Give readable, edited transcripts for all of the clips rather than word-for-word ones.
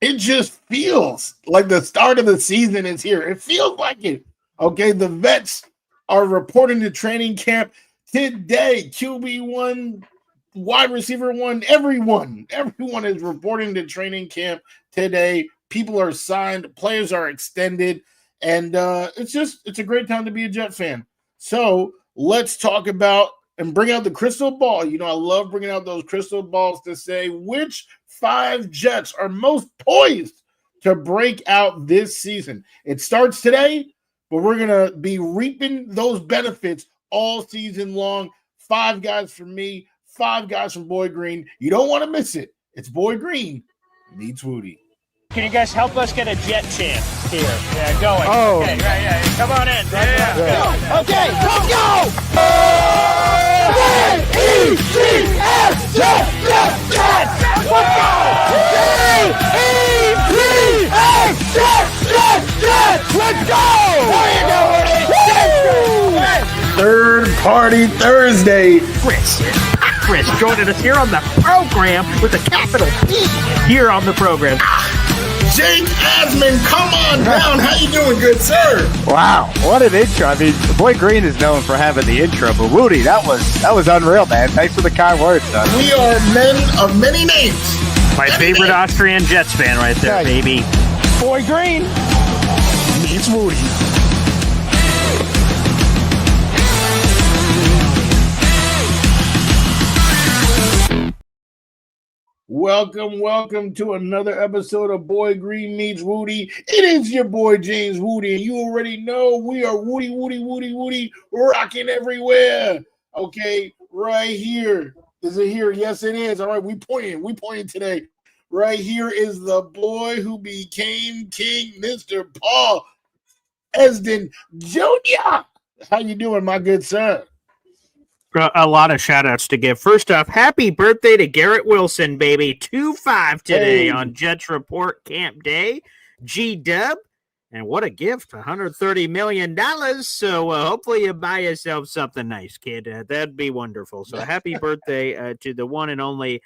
it just feels like the start of the season is here. It feels like it. Okay, the vets are reporting to training camp today. QB1, wide receiver one, everyone is reporting to training camp today. People are signed, players are extended, and it's a great time to be a Jet fan. So let's talk about and bring out the crystal ball. You know, I love bringing out those crystal balls to say which 5 Jets are most poised to break out this season. It starts today, but we're going to be reaping those benefits all season long. 5 guys from me, 5 guys from Boy Green. You don't want to miss it. It's Boy Green meets Wudi. Can you guys help us get a Jet chant here? Yeah, going. Oh. Okay, yeah. Come on in. Yeah. Okay, let's go! J-E-T-S, Jets, Jets, Jets! Let's go! J-E-T-S, Jets, Jets, Jets! Let's go! There you go, Woody! Third Party Thursday. Chris joining us here on the program with a capital P here on the program. Jake Asman, come on down. How you doing, good sir? Wow, what an intro. I mean, Boy Green is known for having the intro, but Woody, that was unreal, man. Thanks for the kind words, son. We are men of many names. My favorite Austrian Jets fan right there, baby. Boy Green meets Woody. Welcome to another episode of Boy Green Meets Wudi. It is your boy James Wudi, and you already know we are Woody, rocking everywhere. Okay, right here. Is it here? Yes, it is. All right, we pointing today. Right here is the boy who became king, Mr. Paul Esden Jr. How you doing, my good sir? A lot of shout outs to give. First off, happy birthday to Garrett Wilson, baby. 2-5 today on Jets Report Camp Day. G-Dub. And what a gift, $130 million. So hopefully you buy yourself something nice, kid. That'd be wonderful. So happy birthday to the one and only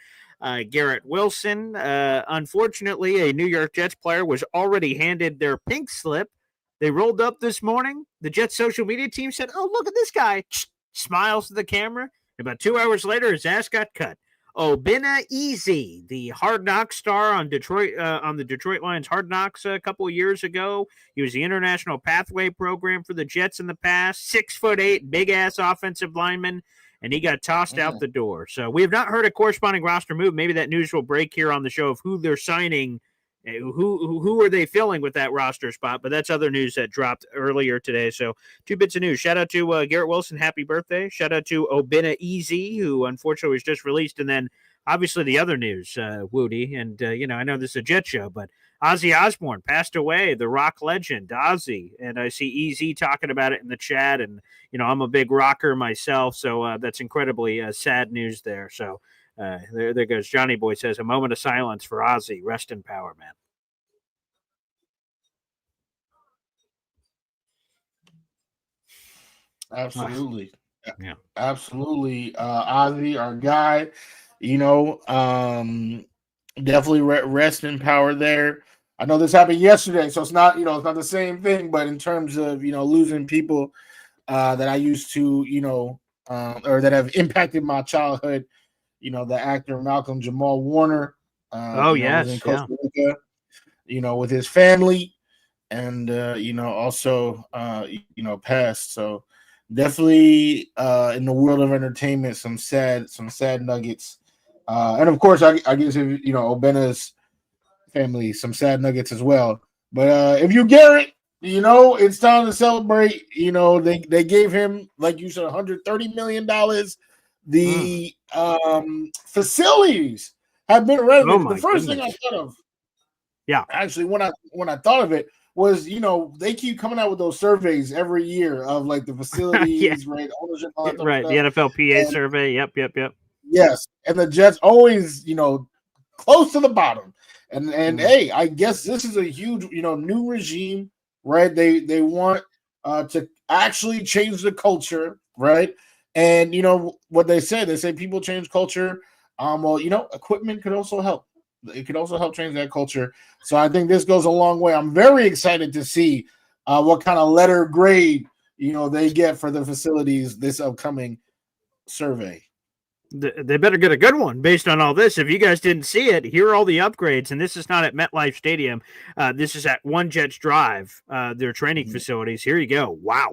Garrett Wilson. Unfortunately, a New York Jets player was already handed their pink slip. They rolled up this morning. The Jets social media team said, oh, look at this guy. Smiles to the camera. About 2 hours later, his ass got cut. Obinna Easy, the Hard Knocks star on Detroit, on the Detroit Lions Hard Knocks a couple of years ago. He was the International Pathway Program for the Jets in the past. 6'8", big ass offensive lineman, and he got tossed out the door. So we have not heard a corresponding roster move. Maybe that news will break here on the show of who they're signing. Who are they filling with that roster spot? But that's other news that dropped earlier today. So 2 bits of news. Shout out to Garrett Wilson. Happy birthday. Shout out to Obinna Easy, who unfortunately was just released. And then obviously the other news, Woody. And, I know this is a Jet show, but Ozzy Osbourne passed away, the rock legend, Ozzy. And I see Easy talking about it in the chat. And, I'm a big rocker myself. So that's incredibly sad news there. So there goes Johnny Boy says a moment of silence for Ozzy. Rest in power, man. Absolutely. Yeah. Absolutely. Ozzy, our guy, definitely rest in power there. I know this happened yesterday, so it's not the same thing, but in terms of, losing people that I used to, or that have impacted my childhood, the actor Malcolm Jamal Warner. Yes. Was in Costa Rica, with his family and, also, passed. So definitely in the world of entertainment, some sad nuggets. And of course, I guess, Obinna's family, some sad nuggets as well. But if you Garrett, it's time to celebrate. They gave him, like you said, $130 million. The facilities have been renovated. The first thing I thought of, actually, when I thought of it was, they keep coming out with those surveys every year of like the facilities, right? Ownership, right. The NFLPA survey. Yep. Yes, and the Jets always, close to the bottom. And hey, I guess this is a huge, new regime, right? They want to actually change the culture, right? And what they say people change culture. Equipment could also help. it could also help change that culture. So I think this goes a long way. I'm very excited to see what kind of letter grade they get for the facilities this upcoming survey. They better get a good one based on all this. If you guys didn't see it, here are all the upgrades. And this is not at MetLife Stadium. This is at One Jets Drive, their training facilities. Here you go. Wow.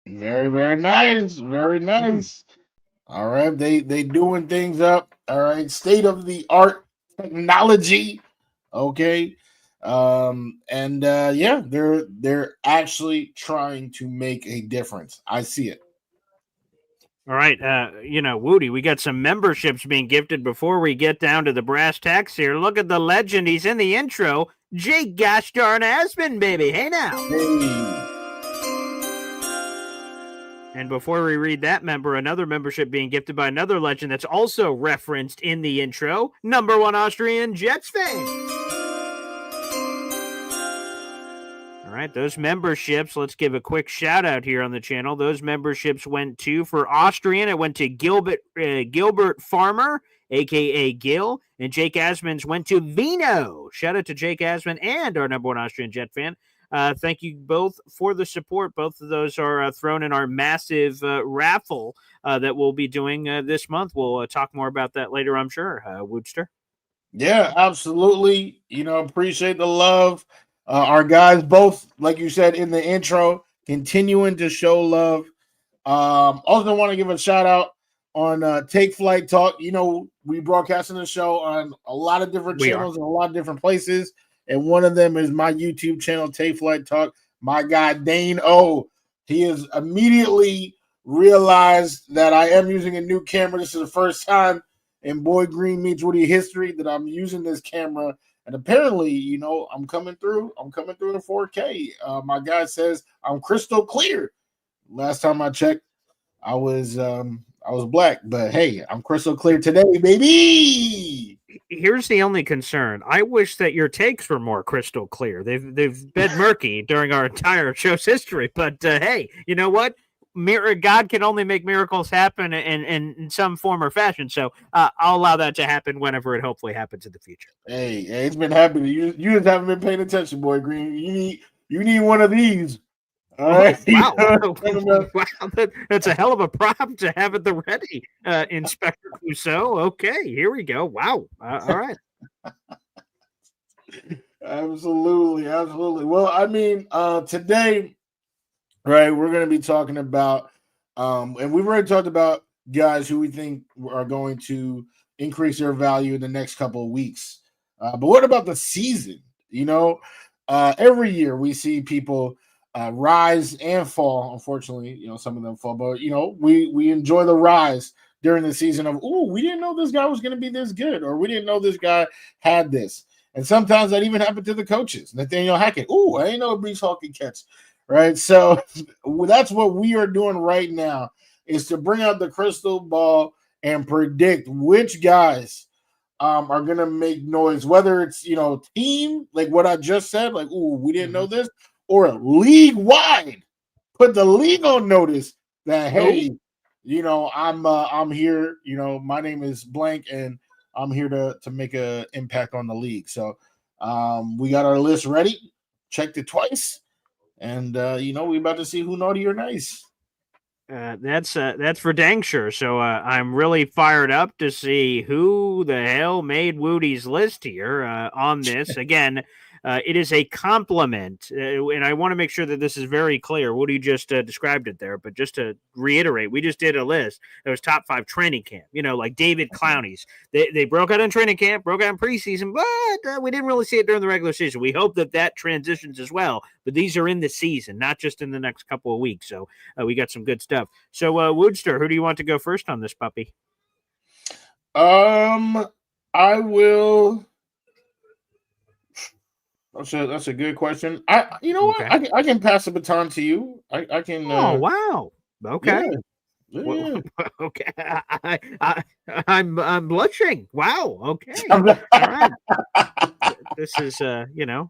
Very, very nice. Very nice. All right. They doing things up. All right. State of the art technology. Okay. And yeah, they're actually trying to make a difference. I see it. All right, Wudi, we got some memberships being gifted before we get down to the brass tacks here. Look at the legend. He's in the intro. Jake gosh darn Aspen, baby. Hey now. Hey. And before we read that another membership being gifted by another legend that's also referenced in the intro, number one Austrian Jets fan. All right, those memberships, let's give a quick shout out here on the channel. Those memberships went to, for Austrian, it went to Gilbert Farmer, a.k.a. Gil, and Jake Asmans went to Vino. Shout out to Jake Asman and our number one Austrian Jet fan. Thank you both for the support. Both of those are thrown in our massive raffle that we'll be doing this month. We'll talk more about that later, I'm sure. Woodster? Yeah, absolutely. Appreciate the love. Our guys, both, like you said in the intro, continuing to show love. Also want to give a shout out on Take Flight Talk. We broadcasting the show on a lot of different channels and a lot of different places. And one of them is my YouTube channel, Take Flight Talk. My guy, Dane O. He has immediately realized that I am using a new camera. This is the first time in Boy Green Meets Wudi history that I'm using this camera. And apparently, I'm coming through. I'm coming through in 4K. My guy says I'm crystal clear. Last time I checked, I was black, but hey, I'm crystal clear today, baby. Here's the only concern. I wish that your takes were more crystal clear. They've been murky during our entire show's history. But hey, you know what? God can only make miracles happen in some form or fashion. So I'll allow that to happen whenever it hopefully happens in the future. Hey, it's been happening. You just haven't been paying attention, Boy Green. You need one of these. All right. Wow. Wow. That's a hell of a prop to have at the ready, Inspector Clouseau. Okay, here we go. Wow. All right. Absolutely. Well, I mean, today, right, we're going to be talking about, and we've already talked about guys who we think are going to increase their value in the next couple of weeks. But what about the season? Every year we see people rise and fall. Unfortunately, some of them fall, but we enjoy the rise during the season of, we didn't know this guy was going to be this good, or we didn't know this guy had this. And sometimes that even happened to the coaches. Nathaniel Hackett, I didn't know Brees Hall could catch. Right, so that's what we are doing right now, is to bring out the crystal ball and predict which guys are going to make noise, whether it's team, like what I just said, like we didn't know this, or league wide, put the league on notice that hey, I'm here, my name is blank and I'm here to make an impact on the league. So we got our list ready, checked it twice. And we about to see who naughty or nice. That's for dang sure. So I'm really fired up to see who the hell made Woody's list here on this. Again, It is a compliment, and I want to make sure that this is very clear. Woody just described it there, but just to reiterate, we just did a list that was top 5 training camp. Like David Clowney's. They broke out in training camp, broke out in preseason, but we didn't really see it during the regular season. We hope that transitions as well, but these are in the season, not just in the next couple of weeks. So we got some good stuff. So Woodster, who do you want to go first on this puppy? I will. That's a good question. What? I can pass the baton to you. I can. Oh wow! Okay. Yeah. Okay. I'm blushing. Wow. Okay. All right. This is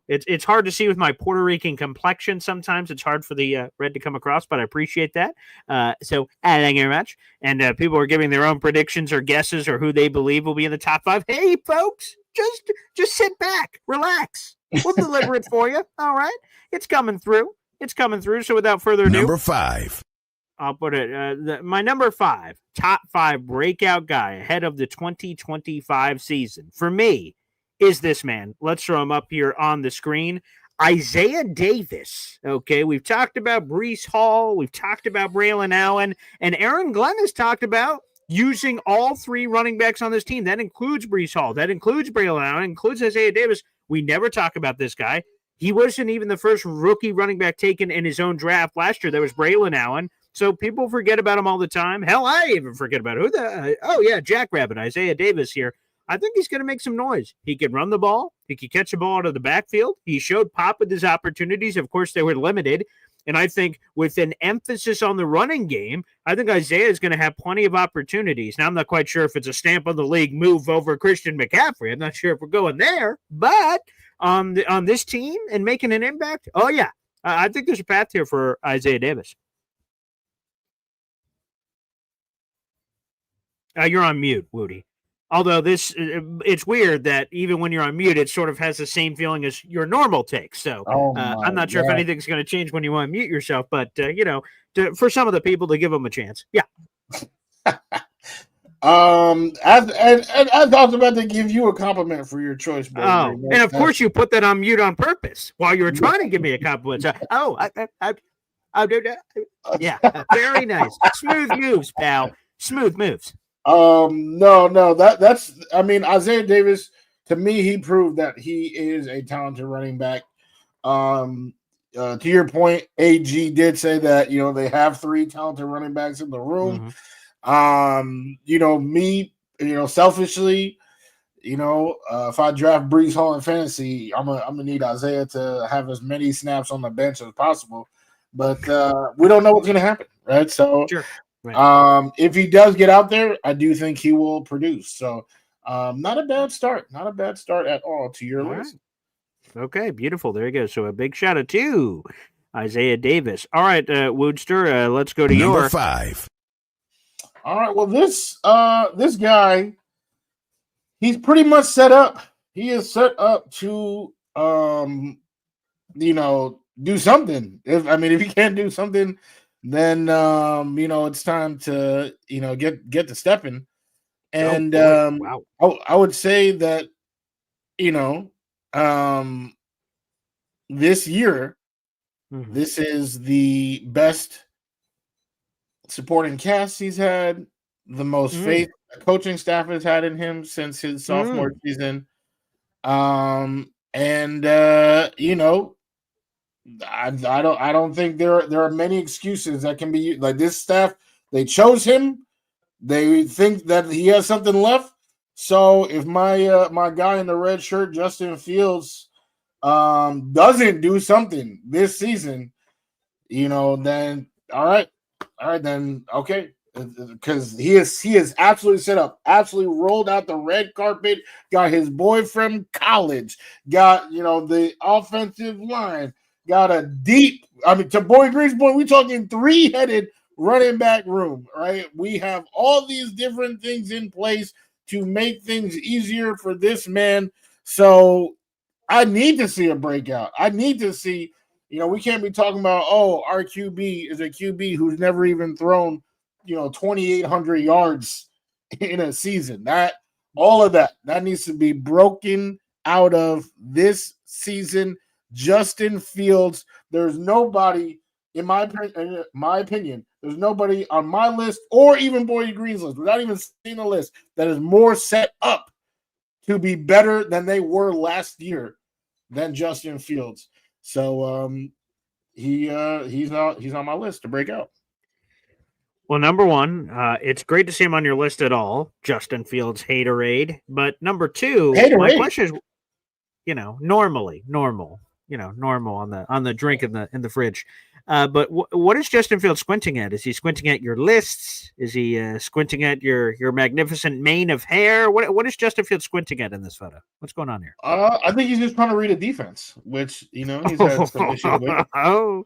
it's hard to see with my Puerto Rican complexion. Sometimes it's hard for the red to come across, but I appreciate that. So thank you very much. And people are giving their own predictions or guesses or who they believe will be in the top 5. Hey, folks, just sit back, relax. We'll deliver it for you. All right. It's coming through. So without further ado, number 5. I'll put it. My number 5, top 5 breakout guy ahead of the 2025 season for me is this man. Let's throw him up here on the screen. Isaiah Davis. Okay, we've talked about Breece Hall. We've talked about Braylon Allen. And Aaron Glenn has talked about using all 3 running backs on this team. That includes Breece Hall. That includes Braylon Allen. Includes Isaiah Davis. We never talk about this guy. He wasn't even the first rookie running back taken in his own draft last year. There was Braylon Allen. So people forget about him all the time. Hell, I even forget about Jackrabbit, Isaiah Davis here. I think he's going to make some noise. He can run the ball. He can catch the ball out of the backfield. He showed pop with his opportunities. Of course, they were limited. And I think with an emphasis on the running game, I think Isaiah is going to have plenty of opportunities. Now, I'm not quite sure if it's a stamp on the league move over Christian McCaffrey. I'm not sure if we're going there. But on this team and making an impact, oh, yeah. I think there's a path here for Isaiah Davis. You're on mute, Woody. Although it's weird that even when you're on mute, it sort of has the same feeling as your normal take. So I'm not sure if anything's going to change when you unmute yourself, but for some of the people to give them a chance. Yeah. I was about to give you a compliment for your choice, bro. And of course you put that on mute on purpose while you were trying to give me a compliment. So, I'll do that. Yeah, very nice. Smooth moves, pal. Smooth moves. No, that's Isaiah Davis, to me, he proved that he is a talented running back. To your point, AG did say that, they have 3 talented running backs in the room. Mm-hmm. Selfishly, if I draft Breece Hall in fantasy, I'm gonna need Isaiah to have as many snaps on the bench as possible. But we don't know what's gonna happen, right? So sure. Right. If he does get out there, I do think he will produce. So not a bad start. Not a bad start at all to your list. Right. Okay, beautiful. There you go. So a big shout out to Isaiah Davis. All right, Woodster, let's go to number 5. All right. Well, this guy, he's pretty much set up. He is set up to do something. If he can't do something, then it's time to get to stepping. And wow. I would say that this year, mm-hmm. this is the best supporting cast he's had, the most faith the coaching staff has had in him since his sophomore season. I don't think there are many excuses that can be used. Like this staff, they chose him. They think that he has something left. So if my guy in the red shirt, Justin Fields, doesn't do something this season, then all right, then okay, because he is absolutely set up, absolutely rolled out the red carpet, got his boy from college, got the offensive line. Got a deep, to Boy Green's point, we're talking 3-headed running back room, right? We have all these different things in place to make things easier for this man. So I need to see a breakout. I need to see, we can't be talking about, our QB is a QB who's never even thrown, 2,800 yards in a season. All of that needs to be broken out of this season. Justin Fields. There's nobody, in my opinion, there's nobody on my list or even Boyd Green's list, without even seeing the list, that is more set up to be better than they were last year than Justin Fields. So he's on my list to break out. Well, number one, it's great to see him on your list at all, Justin Fields haterade. But number two, my question is, normal on the drink in the fridge. But what is Justin Fields squinting at? Is he squinting at your lists? Is he squinting at your magnificent mane of hair? What is Justin Fields squinting at in this photo? What's going on here? I think he's just trying to read a defense, which he's had some issues with. Oh,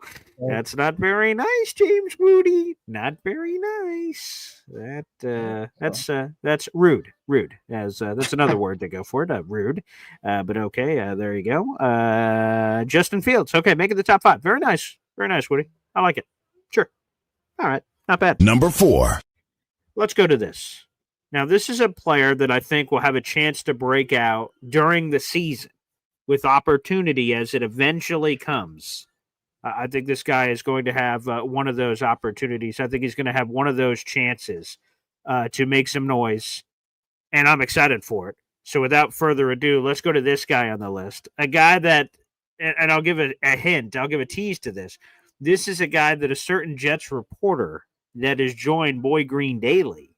that's not very nice, James Wudi. Not very nice. That's rude. Rude. That's another word to go for it. Rude. But okay. There you go. Justin Fields. Okay, make it the top 5. Very nice. Very nice, Woody. I like it. Sure. All right. Not bad. Number 4. Let's go to this. Now, this is a player that I think will have a chance to break out during the season with opportunity as it eventually comes. I think this guy is going to have one of those opportunities. I think he's going to have one of those chances to make some noise, and I'm excited for it. So without further ado, let's go to this guy on the list. A guy that, and I'll give a hint, I'll give a tease to this. This is a guy that a certain Jets reporter that has joined Boy Green daily.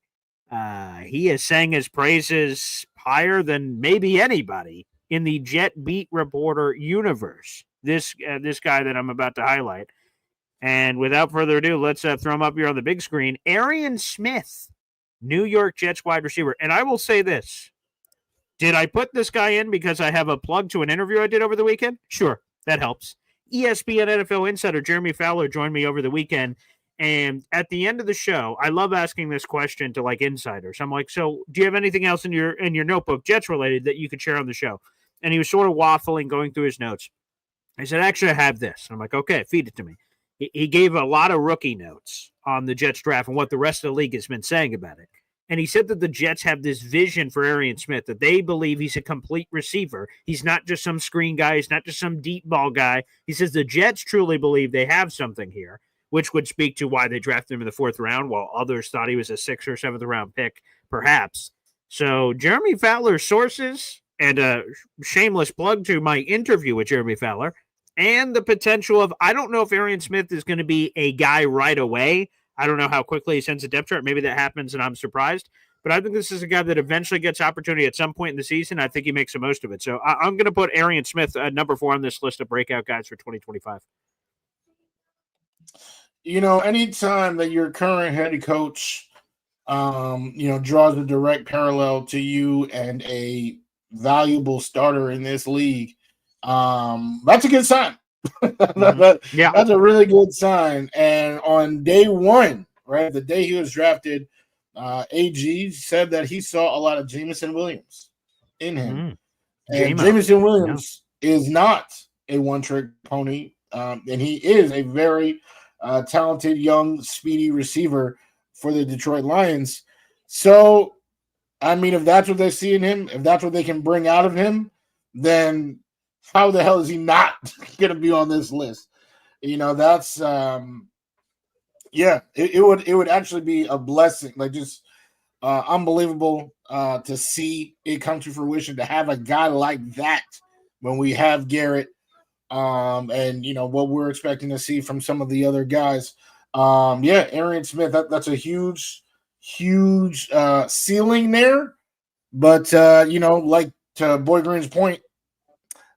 He has sang his praises higher than maybe anybody in the Jet Beat Reporter universe. This guy that I'm about to highlight. And without further ado, let's throw him up here on the big screen. Arian Smith, New York Jets wide receiver. And I will say this. Did I put this guy in because I have a plug to an interview I did over the weekend? Sure, that helps. ESPN NFL insider Jeremy Fowler joined me over the weekend. And at the end of the show, I love asking this question to like insiders. I'm like, so do you have anything else in your notebook, Jets related, that you could share on the show? And he was sort of waffling, going through his notes. I said, actually, I have this. And I'm like, okay, feed it to me. He gave a lot of rookie notes on the Jets draft and what the rest of the league has been saying about it. And he said that the Jets have this vision for Arian Smith, that they believe he's a complete receiver. He's not just some screen guy. He's not just some deep ball guy. He says the Jets truly believe they have something here, which would speak to why they drafted him in the 4th round, while others thought he was a 6th or 7th round pick, perhaps. So Jeremy Fowler's sources, and a shameless plug to my interview with Jeremy Fowler, and the potential of, I don't know if Arian Smith is going to be a guy right away. I don't know how quickly he sends a depth chart. Maybe that happens and I'm surprised. But I think this is a guy that eventually gets opportunity at some point in the season. I think he makes the most of it. So I'm going to put Arian Smith number 4 on this list of breakout guys for 2025. Anytime that your current head coach, draws a direct parallel to you and a valuable starter in this league, that's a good sign. Yeah, that's a really good sign. And on day 1, right, the day he was drafted, AG said that he saw a lot of Jameson Williams in him. And Jameson Williams is not a one-trick pony, and he is a very talented, young, speedy receiver for the Detroit Lions. So, I mean, if that's what they see in him, if that's what they can bring out of him, then how the hell is he not going to be on this list? That's it would actually be a blessing, like just unbelievable to see it come to fruition, to have a guy like that when we have Garrett, and what we're expecting to see from some of the other guys. Arian Smith, that's a huge ceiling there, but like to Boy Green's point,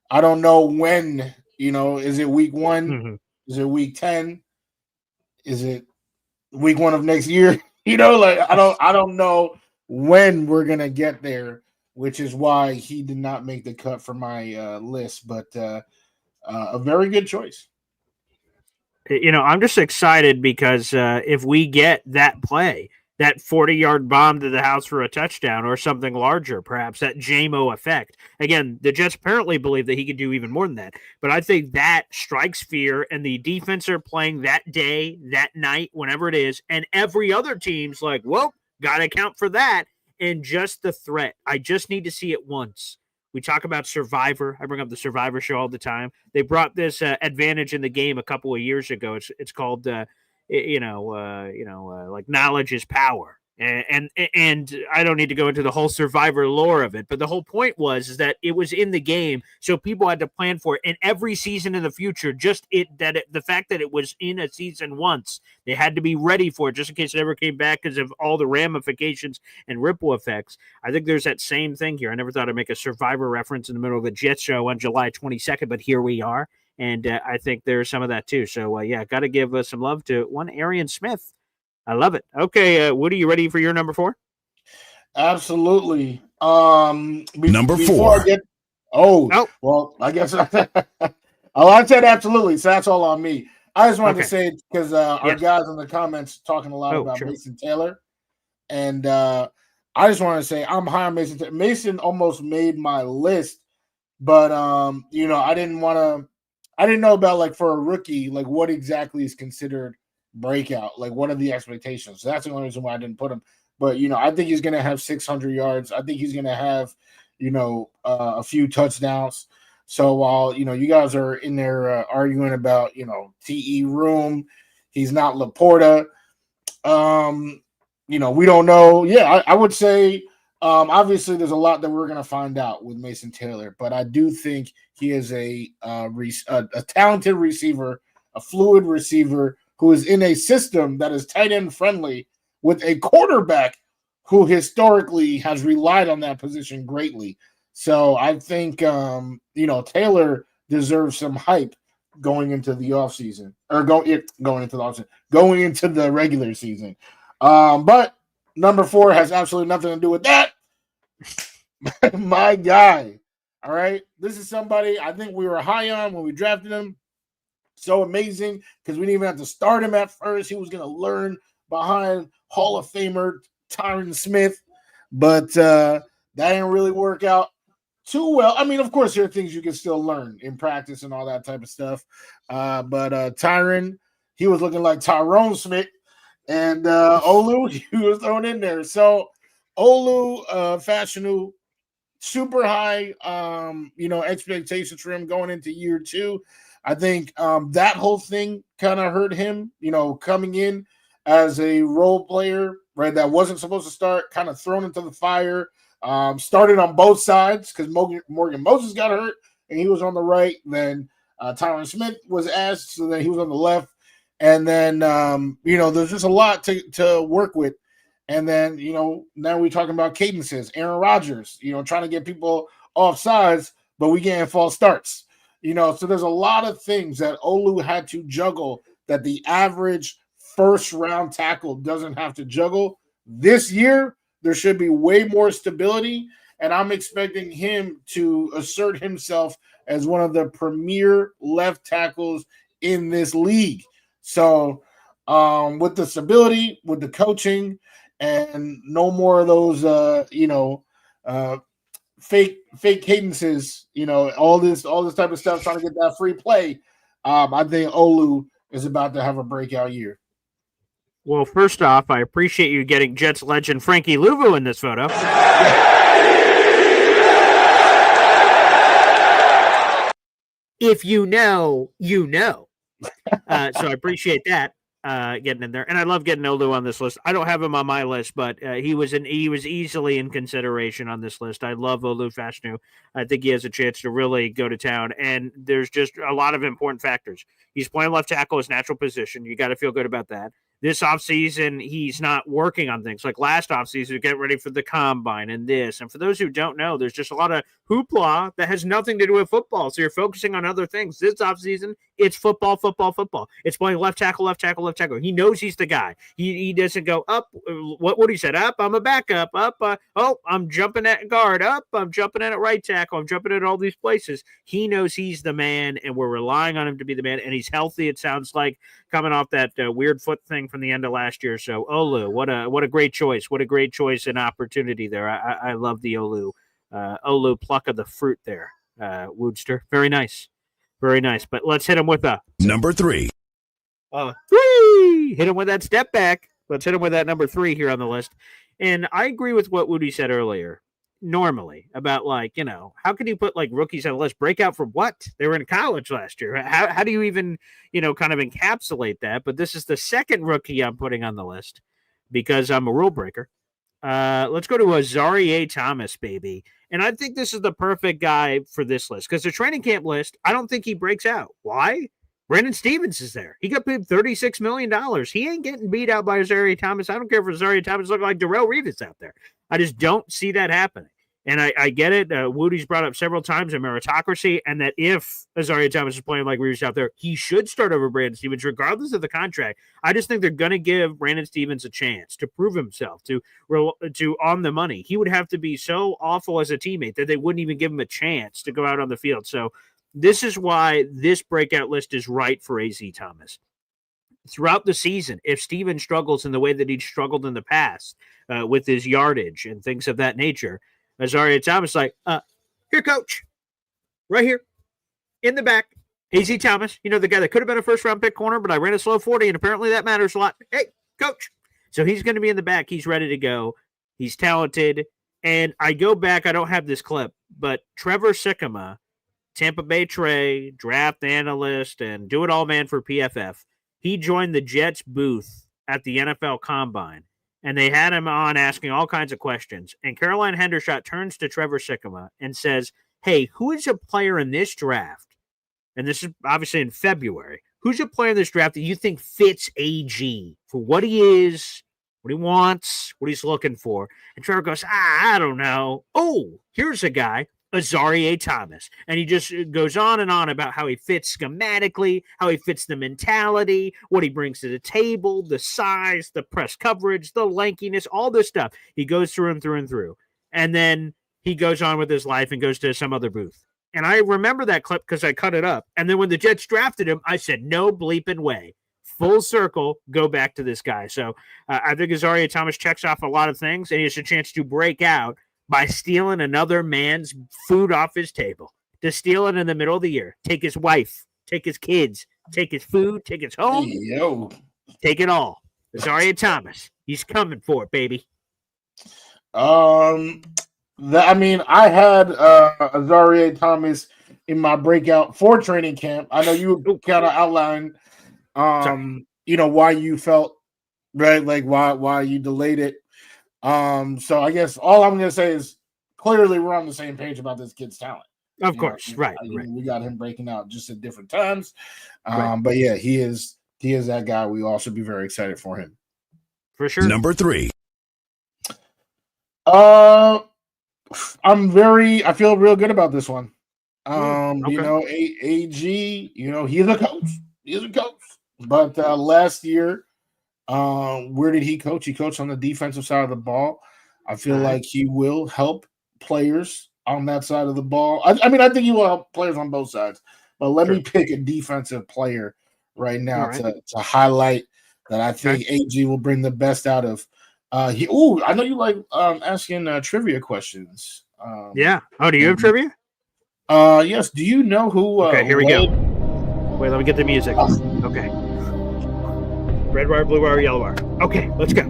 I don't know when, is it week 1? Mm-hmm. Is it week 10? Is it week 1 of next year? I don't know when we're going to get there, which is why he did not make the cut for my list, but a very good choice. I'm just excited because if we get that play, that 40-yard bomb to the house for a touchdown or something larger, perhaps that JMO effect. Again, the Jets apparently believe that he could do even more than that. But I think that strikes fear, and the defense are playing that day, that night, whenever it is, and every other team's like, well, got to account for that. And just the threat. I just need to see it once. We talk about Survivor. I bring up the Survivor show all the time. They brought this advantage in the game a couple of years ago. It's called, like knowledge is power. And I don't need to go into the whole Survivor lore of it, but the whole point is that it was in the game, so people had to plan for it. And every season in the future, the fact that it was in a season once, they had to be ready for it just in case it ever came back because of all the ramifications and ripple effects. I think there's that same thing here. I never thought I'd make a Survivor reference in the middle of the Jet show on July 22nd, but here we are. And I think there's some of that too. So, got to give some love to one Arian Smith. I love it. Okay, Woody, you ready for your number 4? Absolutely. Number 4. Well, I guess I said absolutely, so that's all on me. I just wanted to say, because our guys in the comments talking a lot about Mason Taylor, and I just want to say I'm high on Mason Taylor. Mason almost made my list, but I didn't know about, like, for a rookie, like what exactly is considered breakout, like what are the expectations. So that's the only reason why I didn't put him. But I think he's going to have 600 yards. I think he's going to have a few touchdowns. So while you guys are in there arguing about TE room, he's not Laporta. We don't know. I would say obviously there's a lot that we're going to find out with Mason Taylor, but I do think he is a talented receiver, a fluid receiver who is in a system that is tight end friendly with a quarterback who historically has relied on that position greatly. So I think, Taylor deserves some hype going into the offseason, or going into the regular season. But number 4 has absolutely nothing to do with that. My guy. All right. This is somebody I think we were high on when we drafted him. So amazing, because we didn't even have to start him at first. He was going to learn behind Hall of Famer Tyron Smith, but that didn't really work out too well. I mean, of course, there are things you can still learn in practice and all that type of stuff. But Tyron, he was looking like Tyrone Smith, and Olu, he was thrown in there. So Olu, Fashanu, super high, expectations for him going into year 2. I think that whole thing kind of hurt him, coming in as a role player, right? That wasn't supposed to start, kind of thrown into the fire. Started on both sides because Morgan Moses got hurt and he was on the right. Then Tyron Smith was asked, so then he was on the left. And then, there's just a lot to work with. And then, now we're talking about cadences. Aaron Rodgers, trying to get people off sides, but we getting false starts. So there's a lot of things that Olu had to juggle that the average first-round tackle doesn't have to juggle. This year, there should be way more stability, and I'm expecting him to assert himself as one of the premier left tackles in this league. So with the stability, with the coaching, and no more of those, fake cadences, all this type of stuff, trying to get that free play. I think Olu is about to have a breakout year. Well, first off, I appreciate you getting Jets legend Frankie Louvu in this photo. If you know, you know. So I appreciate that. Getting in there, and I love getting Olu on this list. I don't have him on my list, but he was easily in consideration on this list. I love Olu Fashanu. I think he has a chance to really go to town, and there's just a lot of important factors. He's playing left tackle, his natural position. You got to feel good about that. This offseason, he's not working on things like last offseason to get ready for the combine and this. And for those who don't know, there's just a lot of hoopla that has nothing to do with football. So you're focusing on other things. This offseason, it's football. It's playing left tackle. He knows he's the guy. He doesn't go up. What he said, up, I'm a backup, up. I'm jumping at guard, up. I'm jumping at right tackle. I'm jumping at all these places. He knows he's the man, and we're relying on him to be the man. And he's healthy, it sounds like, coming off that weird foot thing from the end of last year. So Olu, what a great choice. What a great choice and opportunity there. I love the Olu pluck of the fruit there, Woodster. Very nice. But let's hit him with a number 3. Hit him with that step back. Let's hit him with that number 3 here on the list. And I agree with what Woody said earlier. normally about how can you put rookies on the list? Breakout for what? They were in college last year. How do you even, kind of encapsulate that? But this is the second rookie I'm putting on the list because I'm a rule breaker. Let's go to Azareye'h Thomas, baby. And I think this is the perfect guy for this list because the training camp list, I don't think he breaks out. Why? Brandon Stevens is there. He got paid $36 million. He ain't getting beat out by Azareye'h Thomas. I don't care if Azareye'h Thomas looks like Darrelle Revis out there. I just don't see that happening. And I get it. Wudi's brought up several times a meritocracy, and that if Azareye'h Thomas is playing like Revis out there, he should start over Brandon Stevens, regardless of the contract. I just think they're going to give Brandon Stevens a chance to prove himself, to on the money. He would have to be so awful as a teammate that they wouldn't even give him a chance to go out on the field. So this is why this breakout list is right for AZ Thomas. Throughout the season, if Steven struggles in the way that he's struggled in the past with his yardage and things of that nature, Azareye'h Thomas here, coach, right here in the back. AZ Thomas, the guy that could have been a first-round pick corner, but I ran a slow 40, and apparently that matters a lot. Hey, coach. So he's going to be in the back. He's ready to go. He's talented. And I go back. I don't have this clip, but Trevor Sikkema, Tampa Bay Trey, draft analyst, and do it all man for PFF. He joined the Jets booth at the NFL Combine, and they had him on asking all kinds of questions. And Caroline Hendershot turns to Trevor Sikkema and says, hey, who is a player in this draft? And this is obviously in February. Who's a player in this draft that you think fits AG for what he is, what he wants, what he's looking for? And Trevor goes, I don't know. Oh, here's a guy, Azareye'h Thomas. And he just goes on and on about how he fits schematically, how he fits the mentality, what he brings to the table, the size, the press coverage, the lankiness, all this stuff. He goes through and through and through. And then he goes on with his life and goes to some other booth. And I remember that clip because I cut it up. And then when the Jets drafted him, I said, no bleeping way. Full circle, go back to this guy. So I think Azareye'h Thomas checks off a lot of things, and he has a chance to break out by stealing another man's food off his table, to steal it in the middle of the year, take his wife, take his kids, take his food, take his home, take it all. Azareye'h Thomas, he's coming for it, baby. I had Azareye'h Thomas in my breakout for training camp. I know you kind of outlined, why you felt right, like why you delayed it. So I guess all I'm going to say is clearly we're on the same page about this kid's talent. Of course, right. We got him breaking out just at different times. But yeah, he is that guy. We all should be very excited for him. For sure. Number 3. I feel real good about this one. Okay. AG, he's a coach. He's a coach. But last year, where did he coach? He coached on the defensive side of the ball. I feel like he will help players on that side of the ball. I think he will help players on both sides. But let me pick a defensive player right now to highlight that I think AG will bring the best out of. I know you like asking trivia questions. Yeah. Oh, do you have trivia? Yes. Do you know who? Okay, here we go. Wait, let me get the music. Okay. Red wire, blue wire, yellow wire. Okay, let's go.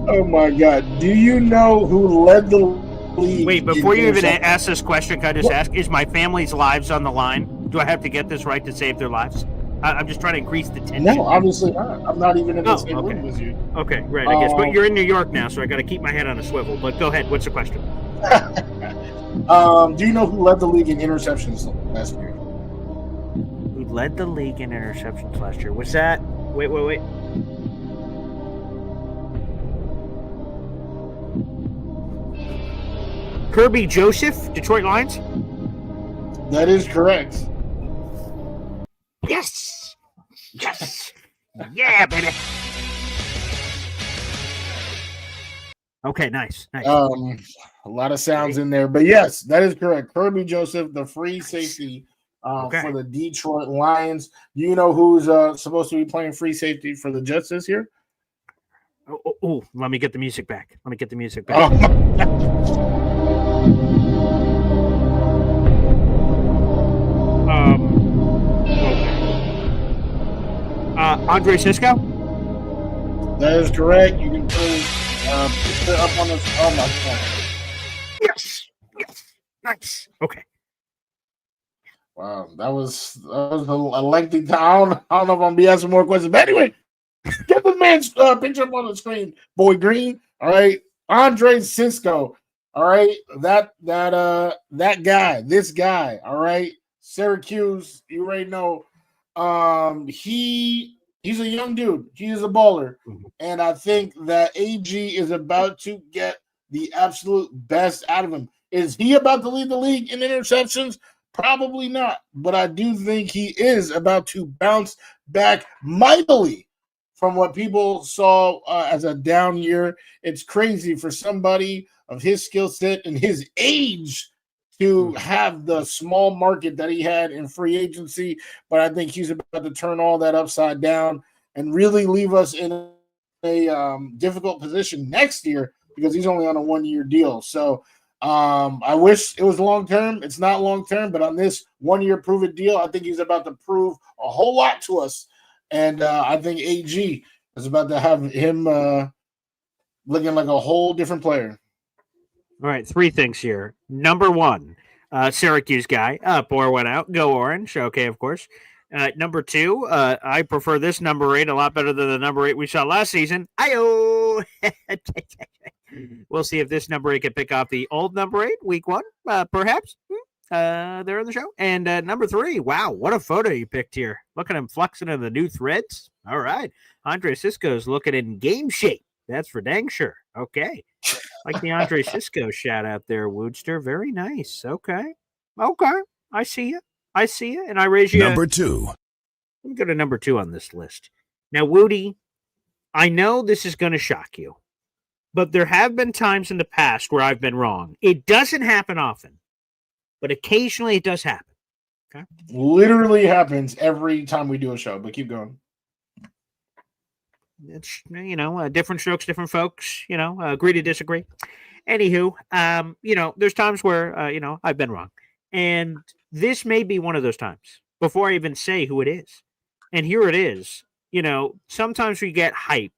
Oh my God! Do you know who led the league? Wait, before you even ask this question, can I just ask: is my family's lives on the line? Do I have to get this right to save their lives? I'm just trying to increase the tension. No, obviously not. I'm not even in the same room with you. Okay, right. I guess, but you're in New York now, so I got to keep my head on a swivel. But go ahead. What's the question? Do you know who led the league in interceptions last year? Who led the league in interceptions last year? Was that? Wait. Kirby Joseph, Detroit Lions? That is correct. Yes! Yeah, baby! Okay, nice. A lot of sounds in there, but yes, that is correct. Kirby Joseph, the free safety for the Detroit Lions. Do you know who's supposed to be playing free safety for the Jets this year? Oh, let me get the music back. Andre Cisco? That is correct. You can put it up on the. Oh my God! Yes. Nice. Okay. Wow, that was a lengthy time. I don't know if I'm gonna be asking more questions, but anyway, get the man's picture up on the screen, boy Green. All right, Andre Cisco. All right, that guy, this guy. All right, Syracuse. You already know. He's a young dude. He is a baller, and I think that AG is about to get the absolute best out of him. Is he about to lead the league in interceptions? Probably not, but I do think he is about to bounce back mightily from what people saw as a down year. It's crazy for somebody of his skill set and his age to have the small market that he had in free agency, but I think he's about to turn all that upside down and really leave us in a difficult position next year because he's only on a 1-year deal. So I wish it was long term. It's not long term, but on this 1-year prove it deal, I think he's about to prove a whole lot to us. And I think AG is about to have him looking like a whole different player. All right, 3 things here. Number 1, Syracuse guy, up or went out, go Orange. Okay, of course. Number 2, I prefer this number 8 a lot better than the number 8 we saw last season. Ayo! We'll see if this number 8 can pick off the old number 8, week 1, perhaps. There in the show. And number 3, wow, what a photo you picked here. Look at him flexing in the new threads. All right. Andre Cisco's looking in game shape. That's for dang sure. Okay. Like the Andre Cisco shout out there, Woodster. Very nice. Okay. I see you. And I raise you. Number 2. Let me go to number 2 on this list. Now, Woody, I know this is going to shock you, but there have been times in the past where I've been wrong. It doesn't happen often, but occasionally it does happen. Okay. Literally happens every time we do a show, but keep going. It's, different strokes, different folks, agree to disagree. Anywho, there's times where, I've been wrong. And this may be one of those times before I even say who it is. And here it is. Sometimes we get hype.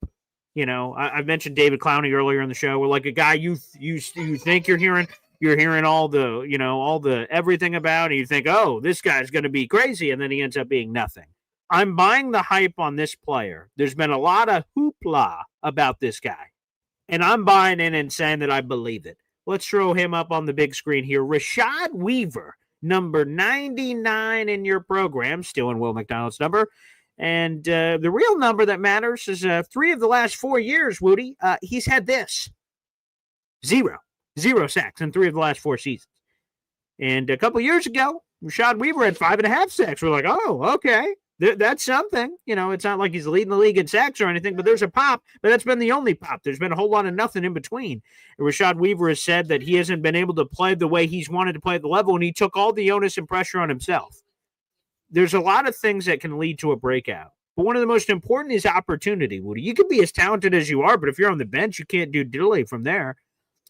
I mentioned David Clowney earlier in the show. We're like a guy you think you're hearing all the everything about, and you think, oh, this guy's going to be crazy, and then he ends up being nothing. I'm buying the hype on this player. There's been a lot of hoopla about this guy, and I'm buying in and saying that I believe it. Let's throw him up on the big screen here. Rashad Weaver, number 99 in your program, still in Will McDonald's number. And the real number that matters is 3 of the last 4 years, Woody. He's had this. 0 sacks in 3 of the last 4 seasons. And a couple years ago, Rashad Weaver had 5.5 sacks. We're like, oh, okay. That's something. It's not like he's leading the league in sacks or anything, but there's a pop. But that's been the only pop. There's been a whole lot of nothing in between. And Rashad Weaver has said that he hasn't been able to play the way he's wanted to play at the level, and he took all the onus and pressure on himself. There's a lot of things that can lead to a breakout. But one of the most important is opportunity, Woody. You can be as talented as you are, but if you're on the bench, you can't do diddly from there.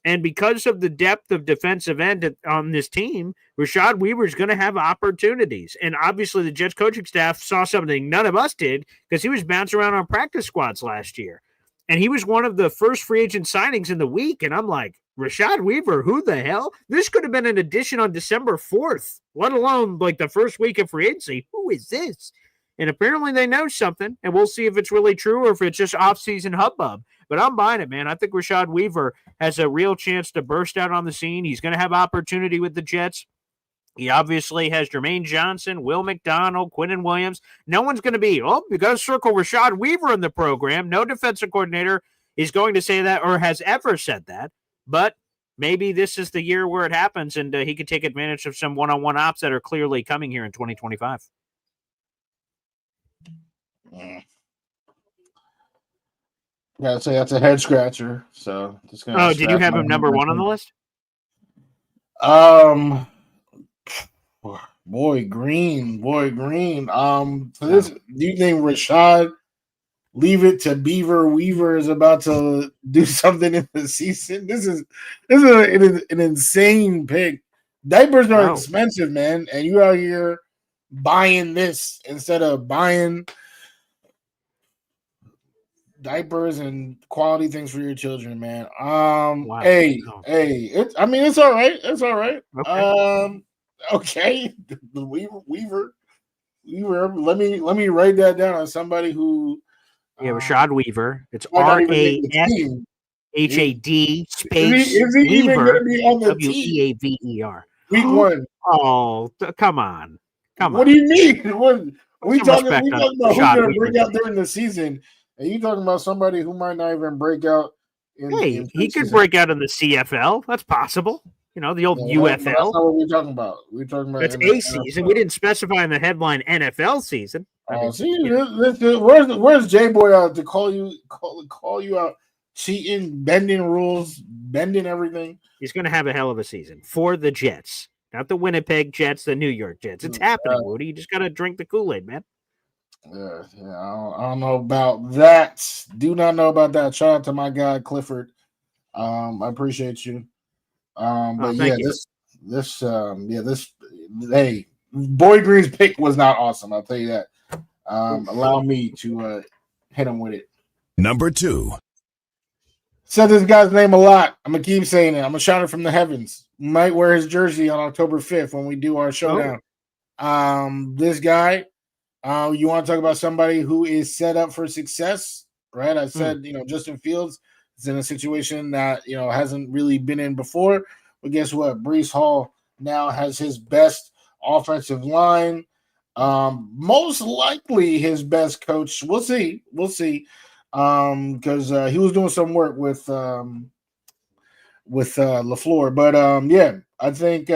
And because of the depth of defensive end on this team, Rashad Weaver is going to have opportunities. And obviously the Jets coaching staff saw something none of us did because he was bouncing around on practice squads last year. And he was one of the first free agent signings in the week. And I'm like, Rashad Weaver, who the hell? This could have been an addition on December 4th, let alone like the first week of free agency. Who is this? And apparently they know something, and we'll see if it's really true or if it's just off-season hubbub. But I'm buying it, man. I think Rashad Weaver has a real chance to burst out on the scene. He's going to have opportunity with the Jets. He obviously has Jermaine Johnson, Will McDonald, Quinnen Williams. No one's going to be, you got to circle Rashad Weaver in the program. No defensive coordinator is going to say that or has ever said that. But maybe this is the year where it happens, and he could take advantage of some one-on-one ops that are clearly coming here in 2025. Gotta say that's a head scratcher. So just gonna did you have him number 1 on the list? Boy Green. For this, do you think Rashad leave it to Beaver Weaver is about to do something in the season? This is an insane pick. Diapers are expensive, man, and you out here buying this instead of buying diapers and quality things for your children, man. Wow. Hey, Oh, it's all right. It's all right. okay. Okay. The Weaver. Let me write that down as somebody who Yeah, Rashad Weaver. It's might not even make the team. RASHAD space Is he even going Weaver, to be on the team WEAVER. week one? Oh, come on. What do you mean? What Put some respect we on talking about who's Rashad going to Weaver's break out name. during the season, and you talking about somebody who might not even break out Hey, in he could preseason. break out in the CFL. That's possible. The old Yeah, but that's UFL. not what we're talking about. We're talking about That's in the a season. NFL. We didn't specify in the headline NFL season. I mean, See, where's J Boy out to call you out, cheating, bending rules, bending everything? he's going to have a hell of a season for the Jets, not the Winnipeg Jets, the New York Jets. It's happening, Woody. You just got to drink the Kool-Aid, man. Yeah. I don't know about that. Do not know about that. Shout out to my guy Clifford. I appreciate you. But yeah, Thank you. this hey, Boy Green's pick was not awesome. I'll tell you that. Allow me to hit him with it. Number 2. Said this guy's name a lot. I'm gonna keep saying it. I'm gonna shout it from the heavens. Might wear his jersey on October 5th when we do our showdown. This guy, you want to talk about somebody who is set up for success, right? I said, Justin Fields is in a situation that hasn't really been in before. But guess what? Brees Hall now has his best offensive line. Most likely his best coach. We'll see. Because he was doing some work with LaFleur. But I think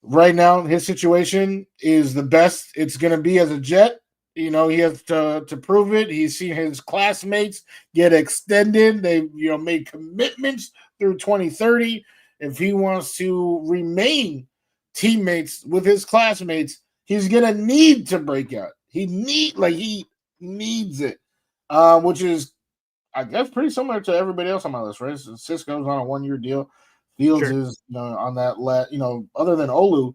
right now his situation is the best it's going to be as a Jet. He has to prove it. He's seen his classmates get extended. They made commitments through 2030. If he wants to remain teammates with his classmates, he's going to need to break out. He needs it. Which is, I guess, pretty similar to everybody else on my list, right? So Cisco's on a 1-year deal. Fields is on that other than Olu.